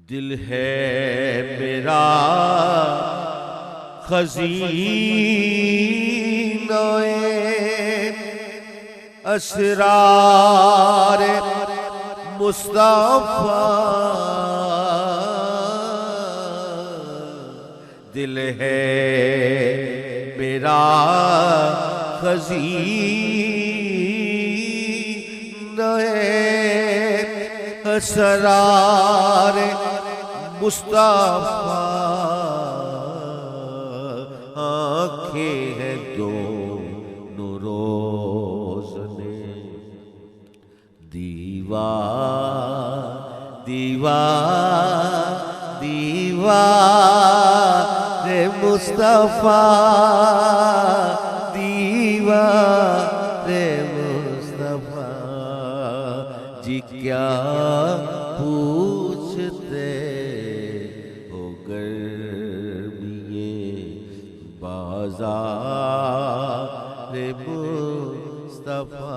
دل ہے میرا خزینہ اسرار مصطفیٰ، دل ہے میرا خزینہ اسرار مصطفیٰ، آنکھیں ہیں دونوں روزنے دیوار دیوار دیوار مصطفیٰ، دیوار مصطفیٰ جی کیا پوچھتے ہو گرمیے بازار مصطفیٰ۔